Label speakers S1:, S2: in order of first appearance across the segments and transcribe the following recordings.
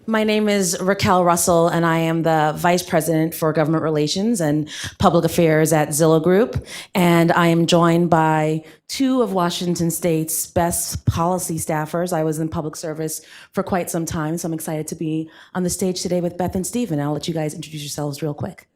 S1: My name is Raquel Russell, and I am the Vice President for Government Relations and Public Affairs at Zillow Group. And I am joined by two of Washington State's best policy staffers. I was in public service for quite some time, so I'm excited to be on the stage today with Beth and Stephen. I'll let you guys introduce yourselves real quick.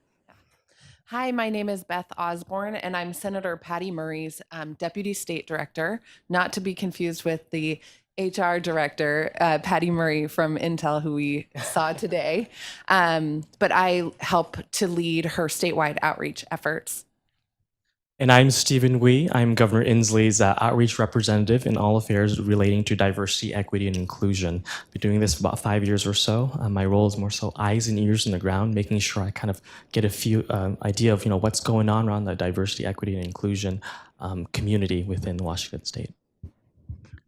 S2: Hi, my name is Beth Osborne, and I'm Senator Patty Murray's Deputy State Director, not to be confused with the HR Director, Patty Murray from Intel, who we saw today. But I help to lead her statewide outreach efforts.
S3: And I'm Stephen Wee. I'm Governor Inslee's outreach representative in all affairs relating to diversity, equity, and inclusion. I've been doing this for about 5 years or so. My role is more so eyes and ears on the ground, making sure I kind of get a few idea of what's going on around the diversity, equity, and inclusion community within Washington State.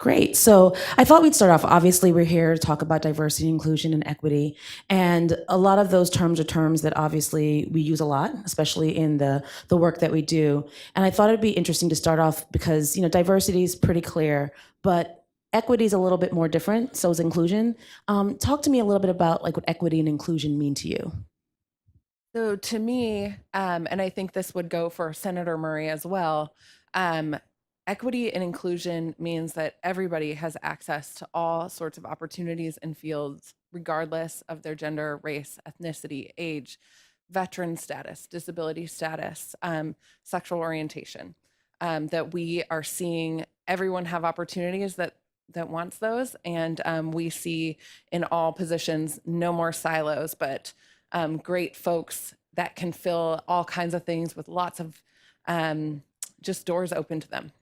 S1: Great. So I thought we'd start off. Obviously, we're here to talk about diversity, inclusion, and equity. And a lot of those terms are terms that obviously we use a lot, especially in the work that we do. And I thought it'd be interesting to start off because, diversity is pretty clear, but equity is a little bit more different. So is inclusion. Talk to me a little bit about what equity and inclusion mean to you.
S2: So to me, and I think this would go for Senator Murray as well, equity and inclusion means that everybody has access to all sorts of opportunities and fields, regardless of their gender, race, ethnicity, age, veteran status, disability status, sexual orientation. That we are seeing everyone have opportunities that wants those, and we see in all positions no more silos, but great folks that can fill all kinds of things with lots of just doors open to them.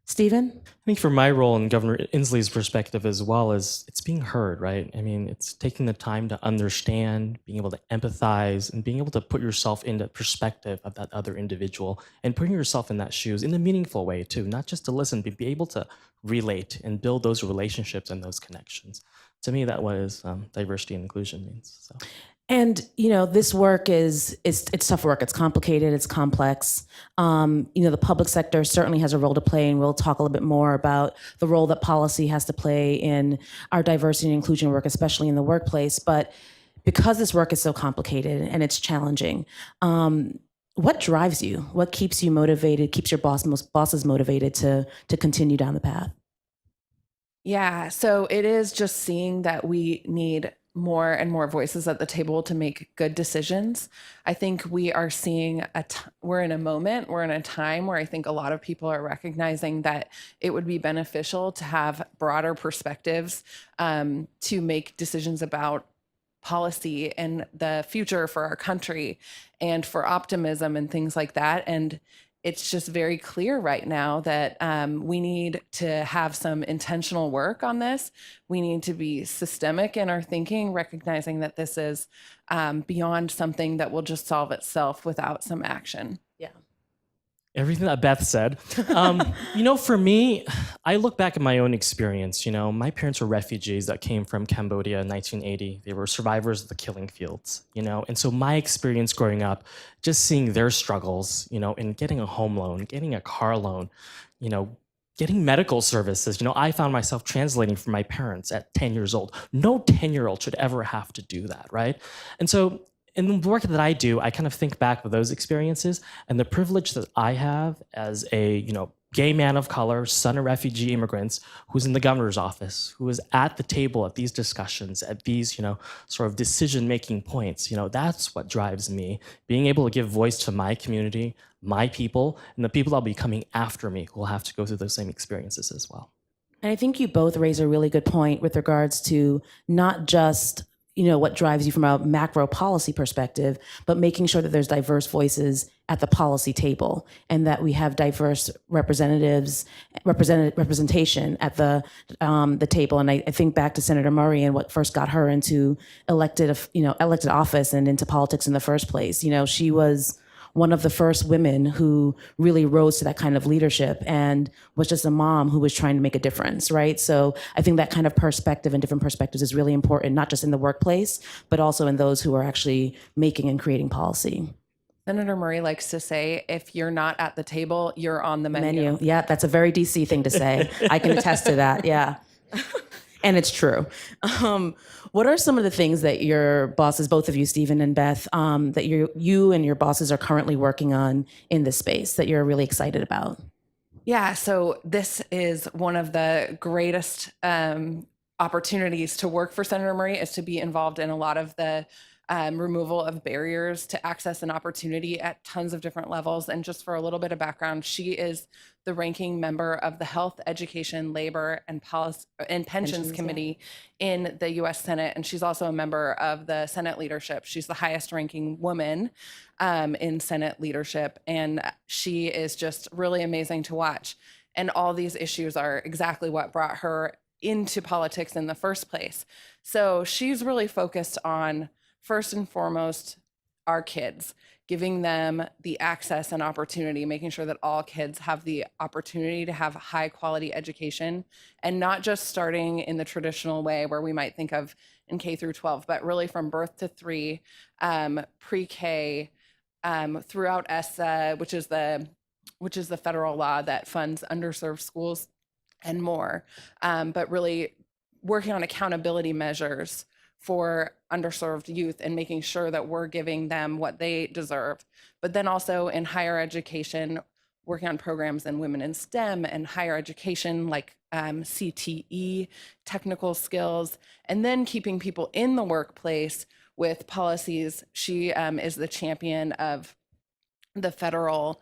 S1: Stephen?
S3: I think for my role in Governor Inslee's perspective as well is it's being heard, right? I mean, it's taking the time to understand, being able to empathize, and being able to put yourself in the perspective of that other individual and putting yourself in that shoes in a meaningful way too, not just to listen, but be able to relate and build those relationships and those connections. To me, that was diversity and inclusion means. So.
S1: And this work is it's tough work. It's complicated. It's complex. The public sector certainly has a role to play, and we'll talk a little bit more about the role that policy has to play in our diversity and inclusion work, especially in the workplace. But because this work is so complicated and it's challenging, what drives you? What keeps you motivated? Keeps your bosses motivated to continue down the path?
S2: Yeah, so it is just seeing that we need more and more voices at the table to make good decisions. I think we are seeing we're in a time where I think a lot of people are recognizing that it would be beneficial to have broader perspectives to make decisions about policy and the future for our country and for optimism and things like that. And it's just very clear right now that we need to have some intentional work on this. We need to be systemic in our thinking, recognizing that this is beyond something that will just solve itself without some action.
S1: Yeah.
S3: Everything that Beth said. For me, I look back at my own experience. My parents were refugees that came from Cambodia in 1980. They were survivors of the killing fields, And so my experience growing up, just seeing their struggles, in getting a home loan, getting a car loan, getting medical services. I found myself translating for my parents at 10 years old. No 10-year-old should ever have to do that, right? And so in the work that I do, I kind of think back of those experiences and the privilege that I have as a, gay man of color, son of refugee immigrants, who's in the governor's office, who is at the table at these discussions, at these, sort of decision-making points. That's what drives me, being able to give voice to my community, my people, and the people that'll be coming after me who will have to go through those same experiences as well.
S1: And I think you both raise a really good point with regards to not just what drives you from a macro policy perspective, but making sure that there's diverse voices at the policy table and that we have diverse representation at the table. And I think back to Senator Murray and what first got her into elected office and into politics in the first place. She was one of the first women who really rose to that kind of leadership and was just a mom who was trying to make a difference, right? So I think that kind of perspective and different perspectives is really important, not just in the workplace, but also in those who are actually making and creating policy.
S2: Senator Murray likes to say, if you're not at the table, you're on the menu.
S1: Yeah, that's a very DC thing to say. I can attest to that, yeah. And it's true. What are some of the things that your bosses, both of you, Stephen and Beth, that you and your bosses are currently working on in this space that you're really excited about?
S2: Yeah, so this is one of the greatest opportunities to work for Senator Murray, is to be involved in a lot of the removal of barriers to access and opportunity at tons of different levels. And just for a little bit of background, she is the ranking member of the Health, Education, Labor, and Policy and Pensions Committee in the U.S. Senate, and she's also a member of the Senate leadership. She's the highest-ranking woman in Senate leadership, and she is just really amazing to watch. And all these issues are exactly what brought her into politics in the first place. So she's really focused on, first and foremost, our kids, giving them the access and opportunity, making sure that all kids have the opportunity to have high quality education, and not just starting in the traditional way where we might think of in K through 12, but really from birth to 3, pre-K, throughout ESSA, which is the federal law that funds underserved schools, and more. But really working on accountability measures for underserved youth and making sure that we're giving them what they deserve. But then also in higher education, working on programs in women in STEM and higher education like CTE, technical skills, and then keeping people in the workplace with policies. She is the champion of the federal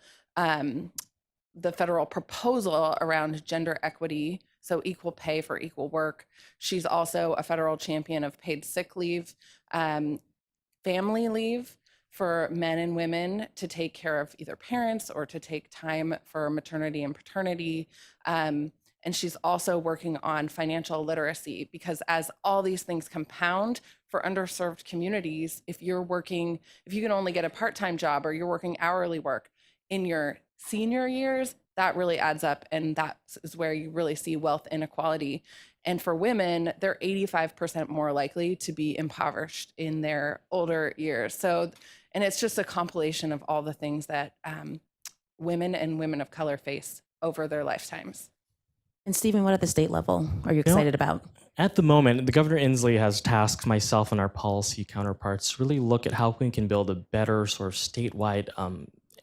S2: proposal around gender equity, so equal pay for equal work. She's also a federal champion of paid sick leave, family leave for men and women to take care of either parents or to take time for maternity and paternity. And she's also working on financial literacy, because as all these things compound for underserved communities, if you can only get a part-time job or you're working hourly work in your senior years, that really adds up, and that is where you really see wealth inequality. And for women, they're 85% more likely to be impoverished in their older years. So, and it's just a compilation of all the things that women and women of color face over their lifetimes.
S1: And Stephen, what at the state level are you excited about?
S3: At the moment, the Governor Inslee has tasked myself and our policy counterparts to really look at how we can build a better sort of statewide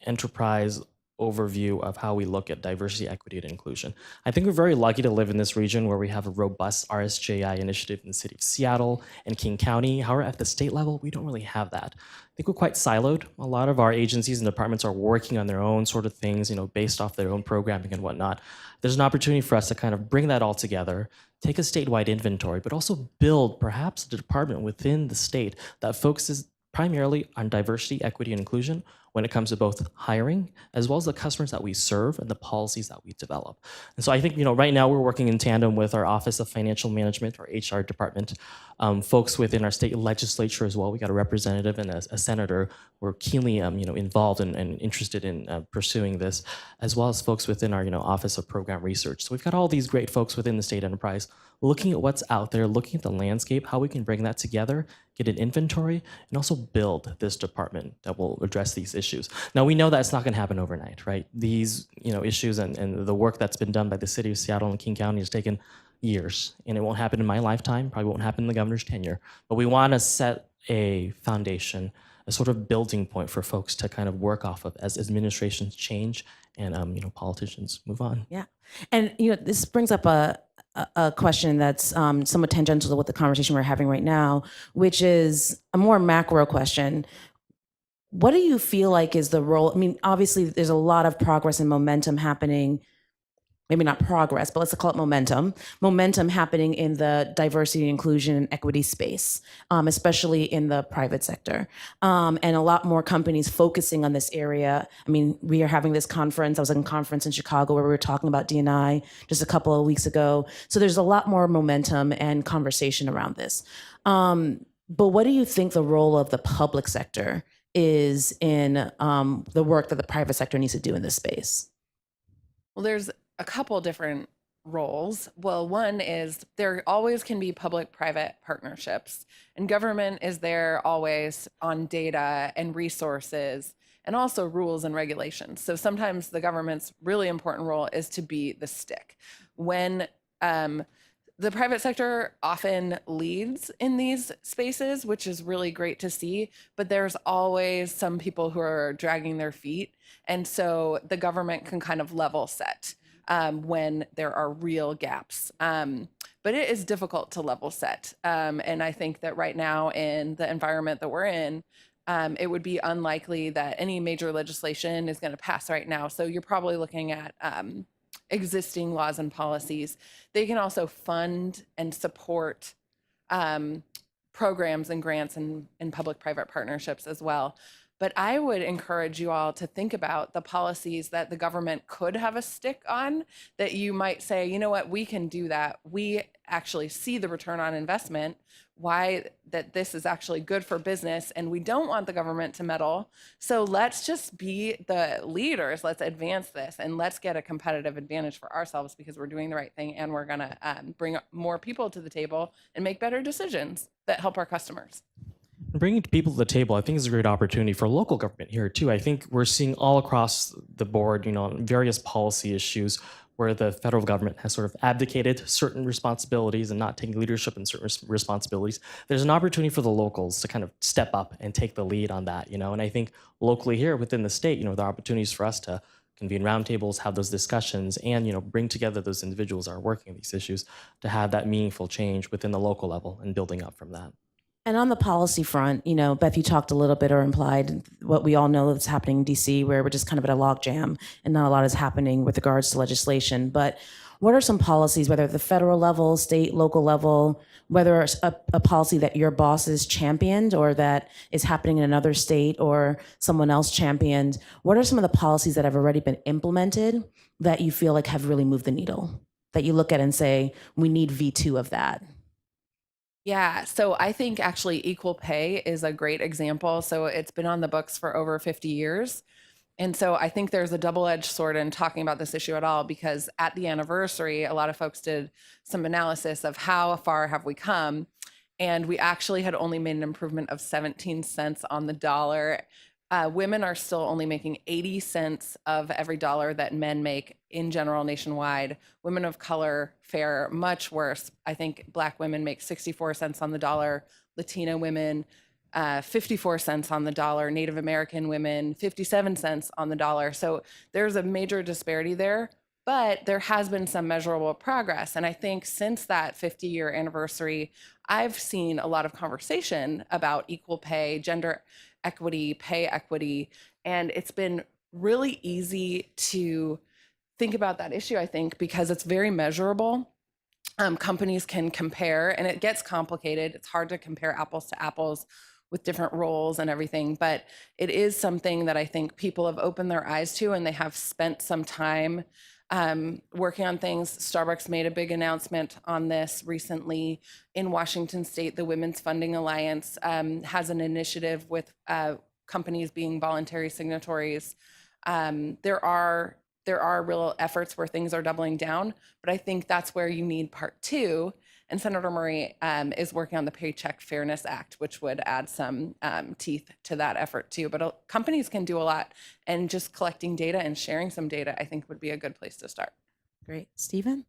S3: enterprise overview of how we look at diversity, equity, and inclusion. I think we're very lucky to live in this region where we have a robust RSJI initiative in the city of Seattle and King County. However, at the state level, we don't really have that. I think we're quite siloed. A lot of our agencies and departments are working on their own sort of things, based off their own programming and whatnot. There's an opportunity for us to kind of bring that all together, take a statewide inventory, but also build perhaps a department within the state that focuses primarily on diversity, equity, and inclusion when it comes to both hiring as well as the customers that we serve and the policies that we develop. And so I think, right now we're working in tandem with our Office of Financial Management, our HR department, folks within our state legislature as well. We got a representative and a senator who are keenly, involved and interested in pursuing this, as well as folks within our, Office of Program Research. So we've got all these great folks within the state enterprise looking at what's out there, looking at the landscape, how we can bring that together, get an inventory, and also build this department that will address these issues. Now, we know that's not going to happen overnight, right? These issues and the work that's been done by the city of Seattle and King County has taken years, and it won't happen in my lifetime, probably won't happen in the governor's tenure. But we want to set a foundation, a sort of building point for folks to kind of work off of as administrations change and politicians move on.
S1: Yeah. And this brings up a question that's somewhat tangential to what the conversation we're having right now, which is a more macro question. What do you feel like is the role? I mean, obviously, there's a lot of progress and momentum happening. Maybe not progress, but let's call it momentum happening in the diversity, inclusion, and equity space, especially in the private sector. And a lot more companies focusing on this area. I mean, we are having this conference. I was at a conference in Chicago where we were talking about D&I just a couple of weeks ago. So there's a lot more momentum and conversation around this. But what do you think the role of the public sector is in the work that the private sector needs to do in this space?
S2: Well, there's a couple different roles. Well, one is there always can be public-private partnerships, and government is there always on data and resources and also rules and regulations. So sometimes the government's really important role is to be the stick. When the private sector often leads in these spaces, which is really great to see, but there's always some people who are dragging their feet. And so the government can kind of level set when there are real gaps. But it is difficult to level set. And I think that right now in the environment that we're in, it would be unlikely that any major legislation is going to pass right now. So you're probably looking at existing laws and policies. They can also fund and support programs and grants and public-private partnerships as well. But I would encourage you all to think about the policies that the government could have a stick on, that you might say, you know what, we can do that. We actually see the return on investment, why that this is actually good for business, and we don't want the government to meddle. So let's just be the leaders. Let's advance this, and let's get a competitive advantage for ourselves because we're doing the right thing, and we're going to bring more people to the table and make better decisions that help our customers.
S3: Bringing people to the table, I think, is a great opportunity for local government here too. I think we're seeing all across the board, various policy issues where the federal government has sort of abdicated certain responsibilities and not taking leadership in certain responsibilities. There's an opportunity for the locals to kind of step up and take the lead on that, And I think locally here within the state, there are opportunities for us to convene roundtables, have those discussions, and bring together those individuals that are working on these issues to have that meaningful change within the local level and building up from that.
S1: And on the policy front, Beth, you talked a little bit or implied what we all know that's happening in DC, where we're just kind of at a logjam and not a lot is happening with regards to legislation. But what are some policies, whether at the federal level, state, local level, whether it's a policy that your bosses championed or that is happening in another state or someone else championed? What are some of the policies that have already been implemented that you feel like have really moved the needle, that you look at and say, we need V2 of that?
S2: Yeah, so I think actually equal pay is a great example. So it's been on the books for over 50 years. And so I think there's a double-edged sword in talking about this issue at all, because at the anniversary, a lot of folks did some analysis of how far have we come. And we actually had only made an improvement of 17 cents on the dollar. Women are still only making 80 cents of every dollar that men make in general nationwide. Women of color fare much worse. I think Black women make 64 cents on the dollar, Latina women 54 cents on the dollar, Native American women 57 cents on the dollar. So there's a major disparity there, but there has been some measurable progress. And I think since that 50-year anniversary, I've seen a lot of conversation about equal pay, gender equity, pay equity, and it's been really easy to think about that issue, I think, because it's very measurable. Companies can compare, and it gets complicated. It's hard to compare apples to apples with different roles and everything, but it is something that I think people have opened their eyes to, and they have spent some time working on things. Starbucks made a big announcement on this recently. In Washington State, the Women's Funding Alliance has an initiative with companies being voluntary signatories. There are real efforts where things are doubling down, but I think that's where you need part two. And Senator Murray is working on the Paycheck Fairness Act, which would add some teeth to that effort too. But companies can do a lot, and just collecting data and sharing some data, I think, would be a good place to start.
S1: Great. Stephen?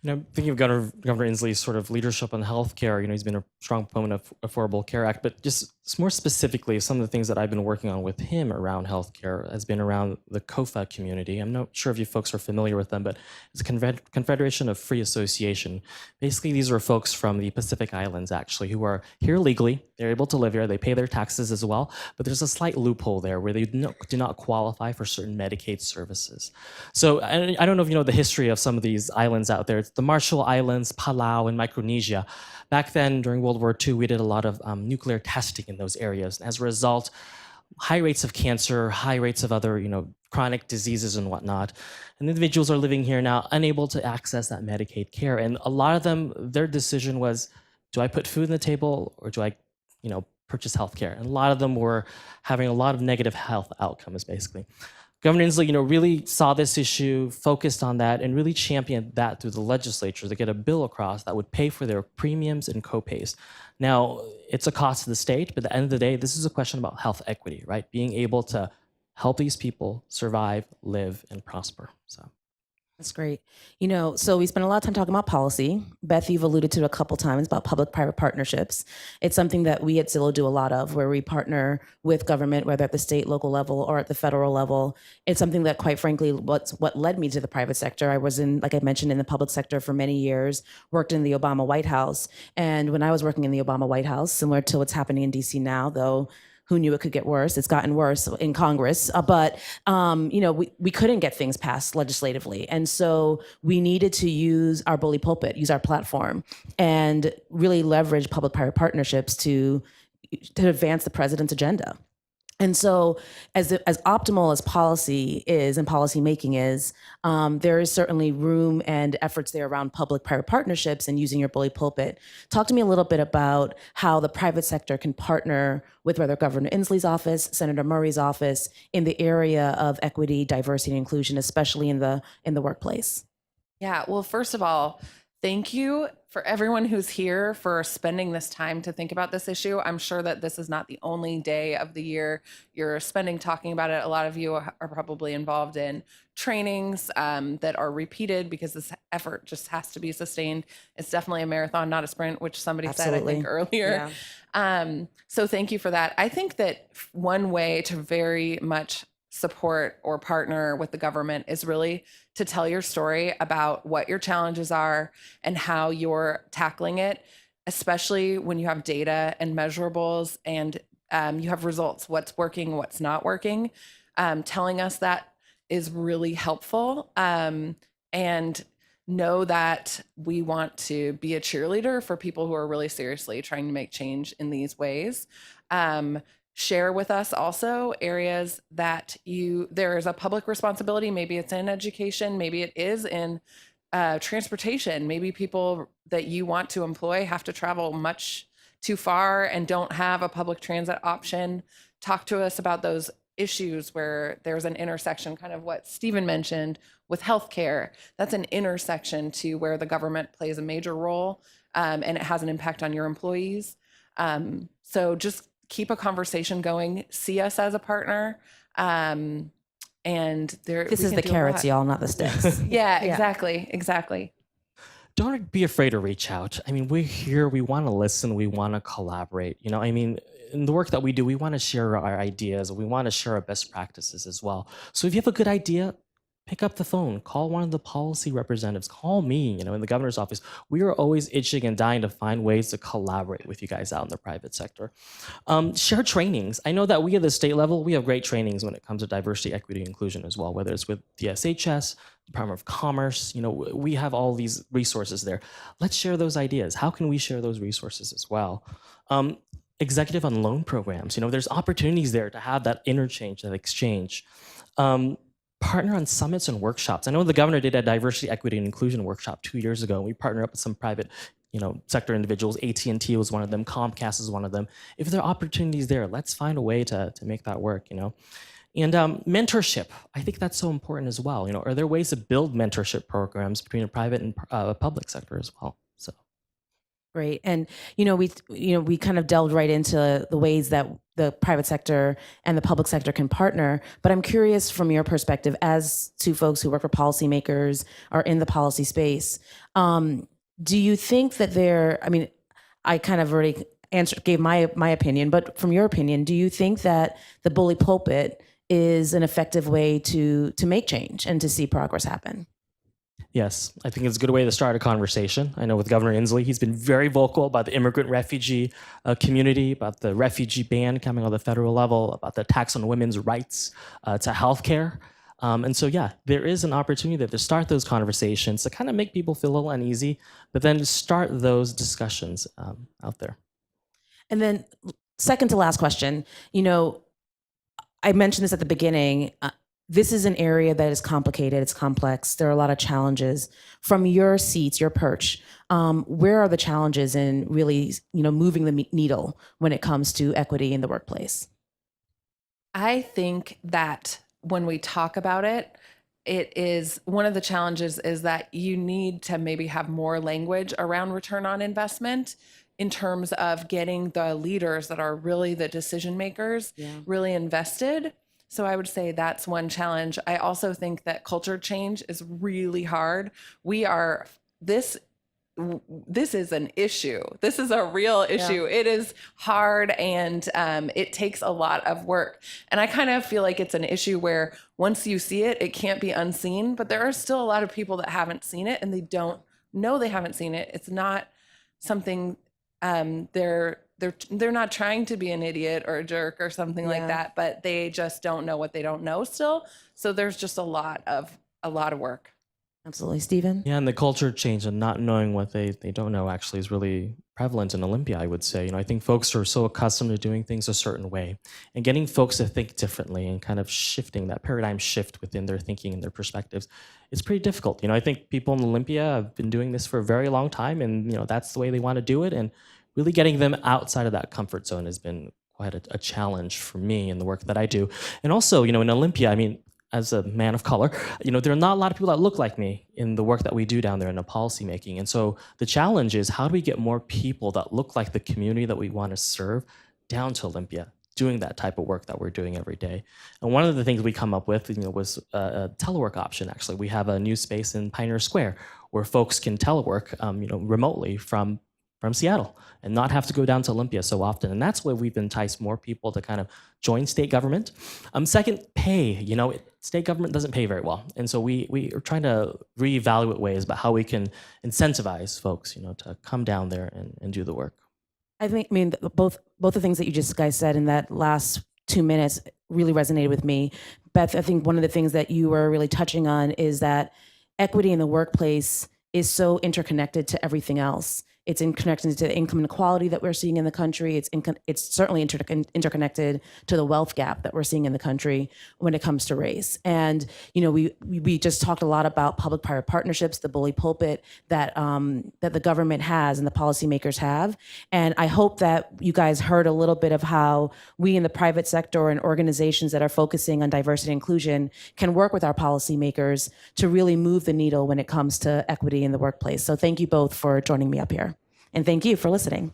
S3: Thinking of Governor Inslee's sort of leadership on healthcare, he's been a strong proponent of Affordable Care Act, but just more specifically, some of the things that I've been working on with him around healthcare has been around the COFA community. I'm not sure if you folks are familiar with them, but it's a Confederation of Free Association. Basically, these are folks from the Pacific Islands, actually, who are here legally. They're able to live here. They pay their taxes as well, but there's a slight loophole there where they do not qualify for certain Medicaid services. So I don't know if you know the history of some of these islands out there. It's the Marshall Islands, Palau, and Micronesia. Back then, during World War II, we did a lot of nuclear testing in those areas. And as a result, high rates of cancer, high rates of other, chronic diseases and whatnot. And individuals are living here now unable to access that Medicaid care. And a lot of them, their decision was, do I put food on the table or do I, purchase health care? And a lot of them were having a lot of negative health outcomes, basically. Governor Inslee, really saw this issue, focused on that, and really championed that through the legislature to get a bill across that would pay for their premiums and co-pays. Now, it's a cost to the state, but at the end of the day, this is a question about health equity, right? Being able to help these people survive, live, and prosper. So,
S1: That's great. So we spent a lot of time talking about policy. Beth, you've alluded to it a couple times about public-private partnerships. It's something that we at Zillow do a lot of, where we partner with government, whether at the state, local level, or at the federal level. It's something that, quite frankly, what led me to the private sector. I was like I mentioned, in the public sector for many years, worked in the Obama White House. And when I was working in the Obama White House, similar to what's happening in DC now, though, who knew it could get worse? It's gotten worse in Congress, but we couldn't get things passed legislatively, and so we needed to use our bully pulpit, use our platform, and really leverage public-private partnerships to advance the president's agenda. And so, as optimal as policy is and policy making is, there is certainly room and efforts there around public-private partnerships and using your bully pulpit. Talk to me a little bit about how the private sector can partner with whether Governor Inslee's office, Senator Murray's office, in the area of equity, diversity, and inclusion, especially in the workplace.
S2: Yeah, well, first of all, thank you for everyone who's here for spending this time to think about this issue. I'm sure that this is not the only day of the year you're spending talking about it. A lot of you are probably involved in trainings that are repeated because this effort just has to be sustained. It's definitely a marathon, not a sprint, which somebody said, I think, earlier. So thank you for that. I think that one way to very much support or partner with the government is really to tell your story about what your challenges are and how you're tackling it, especially when you have data and measurables and you have results, what's working, what's not working. Telling us that is really helpful. And know that we want to be a cheerleader for people who are really seriously trying to make change in these ways. Share with us also areas that there is a public responsibility. Maybe it's in education, maybe it is in transportation. Maybe people that you want to employ have to travel much too far and don't have a public transit option. Talk to us about those issues where there's an intersection, kind of what Stephen mentioned with healthcare. That's an intersection to where the government plays a major role and it has an impact on your employees. So just keep a conversation going, see us as a partner. And
S1: this is the carrots, y'all, not the sticks.
S2: Yeah, exactly.
S3: Don't be afraid to reach out. I mean, we're here, we want to listen, we want to collaborate. In the work that we do, we want to share our ideas, we want to share our best practices as well. So if you have a good idea, pick up the phone, call one of the policy representatives, call me, in the governor's office. We are always itching and dying to find ways to collaborate with you guys out in the private sector. Share trainings. I know that we at the state level, we have great trainings when it comes to diversity, equity, inclusion as well, whether it's with the SHS, Department of Commerce, we have all these resources there. Let's share those ideas. How can we share those resources as well? Executive on loan programs, there's opportunities there to have that interchange, that exchange. Partner on summits and workshops. I know the governor did a diversity, equity, and inclusion workshop 2 years ago. And we partnered up with some private, sector individuals. AT&T was one of them. Comcast is one of them. If there are opportunities there, let's find a way to make that work. And mentorship. I think that's so important as well. Are there ways to build mentorship programs between the private and public sector as well? So.
S1: Great. And, we kind of delved right into the ways that the private sector and the public sector can partner. But I'm curious from your perspective as two folks who work for policymakers, are in the policy space. Do you think that I kind of already gave my opinion, but from your opinion, do you think that the bully pulpit is an effective way to make change and to see progress happen?
S3: Yes, I think it's a good way to start a conversation. I know with Governor Inslee, he's been very vocal about the immigrant refugee community, about the refugee ban coming on the federal level, about the attacks on women's rights to healthcare. And so, there is an opportunity there to start those conversations, to kind of make people feel a little uneasy, but then to start those discussions out there.
S1: And then second to last question, I mentioned this at the beginning. This is an area that is complicated. It's complex. There are a lot of challenges. From your seats, your perch, where are the challenges in really, moving the needle when it comes to equity in the workplace?
S2: I think that when we talk about it, it is one of the challenges is that you need to maybe have more language around return on investment in terms of getting the leaders that are really the decision makers really invested. So I would say that's one challenge. I also think that culture change is really hard. We are this is an issue. This is a real issue. It is hard, and it takes a lot of work. And I kind of feel like it's an issue where once you see it, it can't be unseen. But there are still a lot of people that haven't seen it, and they don't know they haven't seen it. It's not something they're not trying to be an idiot or a jerk or something like that, but they just don't know what they don't know still. So there's just a lot of work.
S1: Absolutely. Stephen?
S3: Yeah, and the culture change and not knowing what they don't know actually is really prevalent in Olympia, I would say. I think folks are so accustomed to doing things a certain way, and getting folks to think differently and kind of shifting that paradigm shift within their thinking and their perspectives is pretty difficult. I think people in Olympia have been doing this for a very long time, and that's the way they want to do it, and really getting them outside of that comfort zone has been quite a challenge for me in the work that I do. And also, in Olympia, I mean, as a man of color, there are not a lot of people that look like me in the work that we do down there in the policy making. And so the challenge is, how do we get more people that look like the community that we want to serve down to Olympia, doing that type of work that we're doing every day? And one of the things we come up with, was a telework option. Actually, we have a new space in Pioneer Square where folks can telework, remotely from Seattle and not have to go down to Olympia so often. And that's where we've enticed more people to kind of join state government. Second, pay. State government doesn't pay very well. And so we are trying to reevaluate ways about how we can incentivize folks, to come down there and do the work.
S1: I mean, both the things that you just guys said in that last 2 minutes really resonated with me. Beth, I think one of the things that you were really touching on is that equity in the workplace is so interconnected to everything else. It's connected to the income inequality that we're seeing in the country. It's certainly interconnected to the wealth gap that we're seeing in the country when it comes to race. And we just talked a lot about public-private partnerships, the bully pulpit that the government has and the policymakers have. And I hope that you guys heard a little bit of how we in the private sector and organizations that are focusing on diversity and inclusion can work with our policymakers to really move the needle when it comes to equity in the workplace. So thank you both for joining me up here. And thank you for listening.